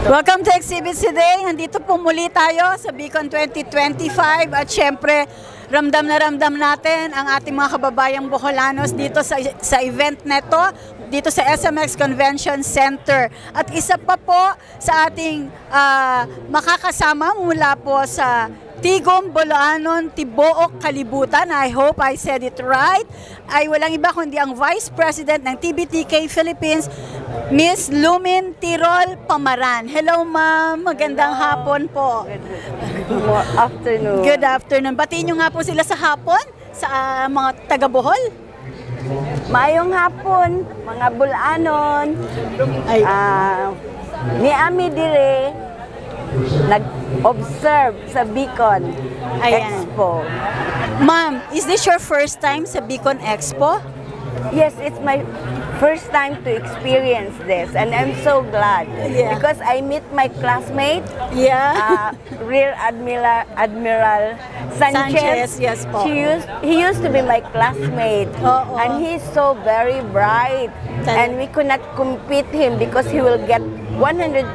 Welcome to Exhibits Today. Nandito po muli tayo sa Bicon 2025 at syempre ramdam na ramdam natin ang ating mga kababayang Boholanos dito sa event neto dito sa SMX Convention Center. At isa pa po sa ating makakasama mula po sa Tigom, Boloanon, Tibook, Kalibutan, I hope I said it right, ay walang iba kundi ang Vice President ng TBTK Philippines, Miss Lumin Tirol Pamaran. Hello ma'am, magandang hapon po. Good afternoon. Good afternoon. Batiin nyo nga po sila sa hapon, sa mga taga-Bohol. Mayong hapon, mga Boloanon. Ni Ami dire nag-observe sa Bicon Expo. Ma'am, is this your first time sa Bicon Expo? Yes, it's my first time to experience this, and I'm so glad because I meet my classmate, Rear Admiral Sanchez. Yes po. He used to be my classmate, and he's so very bright, and we could not compete him because he will get 100%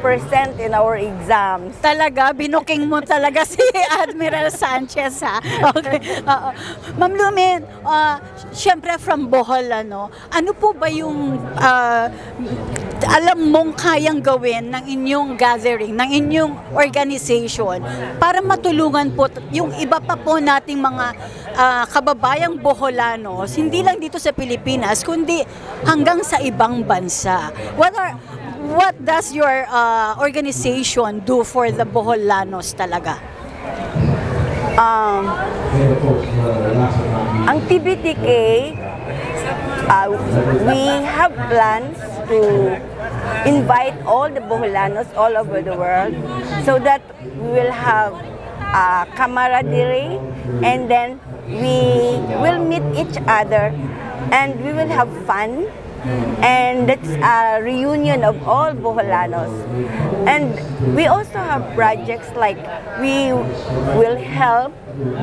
in our exams. Talaga? Binuking mo talaga si Admiral Sanchez, ha? Okay. Ma'am Lumin, syempre from Bohol, ano po ba yung alam mong kayang gawin ng inyong gathering, ng inyong organization para matulungan po yung iba pa po nating mga kababayang Boholanos, hindi lang dito sa Pilipinas, kundi hanggang sa ibang bansa? What does your organization do for the Boholanos talaga? Ang TBTK, we have plans to invite all the Boholanos all over the world so that we will have camaraderie, and then we will meet each other and we will have fun. And that's a reunion of all Boholanos. And we also have projects like we will help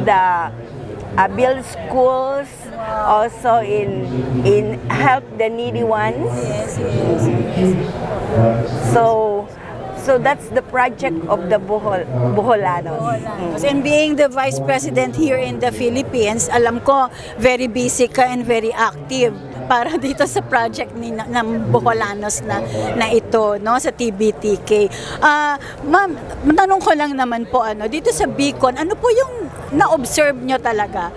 the build schools, also in help the needy ones. So that's the project of the Boholanos. And being the Vice President here in the Philippines, alam ko very busy ka and very active para dito sa project ng Boholanos na ito, sa TBTK. Ma'am, tanong ko lang naman po, dito sa Bicon, ano po yung na-observe nyo talaga,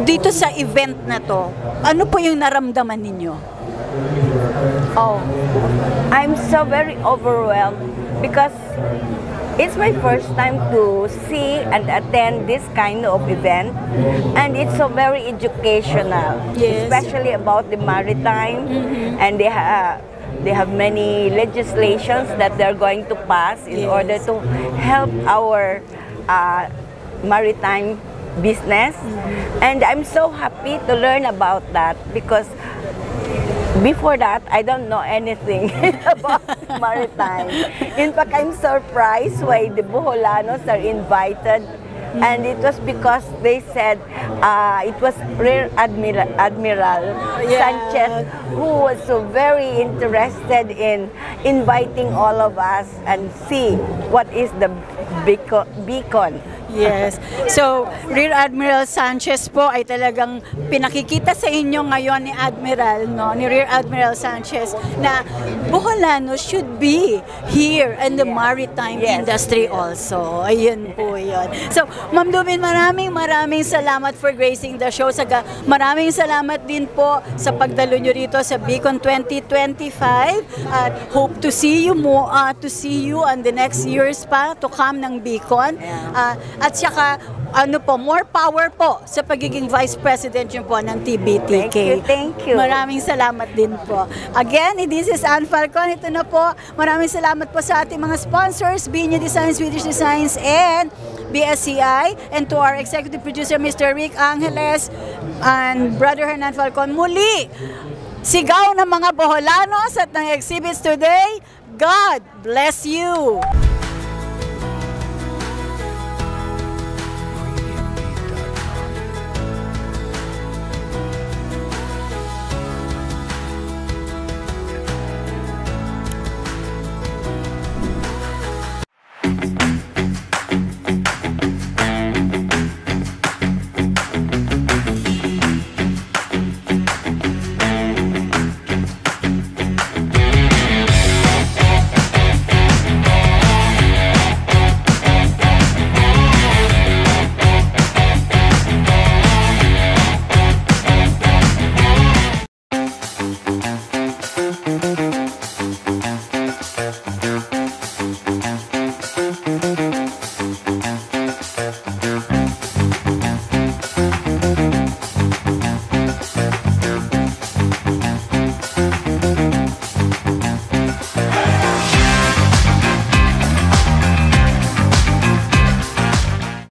dito sa event na to? Ano po yung naramdaman ninyo? Oh, I'm so very overwhelmed because it's my first time to see and attend this kind of event, and it's so very educational, especially about the maritime, and they have many legislations that they're going to pass in order to help our maritime business, and I'm so happy to learn about that because before that, I don't know anything about maritime. In fact, I'm surprised why the Boholanos are invited. And it was because they said it was Rear Admiral Sanchez who was so very interested in inviting all of us and see what is the Bicon. Yes. So, Rear Admiral Sanchez po ay talagang pinakikita sa inyo ngayon ni Rear Admiral Sanchez na Boholanos should be here in the maritime industry also. Ayun po yun. So, Ma'am Lumin, maraming salamat for gracing the show. Maraming salamat din po sa pagdalo nyo rito sa Bicon 2025. At hope to see you on the next years pa to come ng Bicon. At saka, more power po sa pagiging Vice President yun po ng TBTK. Thank you. Maraming salamat din po. Again, this is Ann Falcon. Ito na po. Maraming salamat po sa ating mga sponsors, Binyo Designs, Swedish Designs, and BSCI, and to our executive producer, Mr. Rick Angeles, and Brother Hernan Falcon. Muli, sigaw ng mga Boholanos at ng exhibits today. God bless you!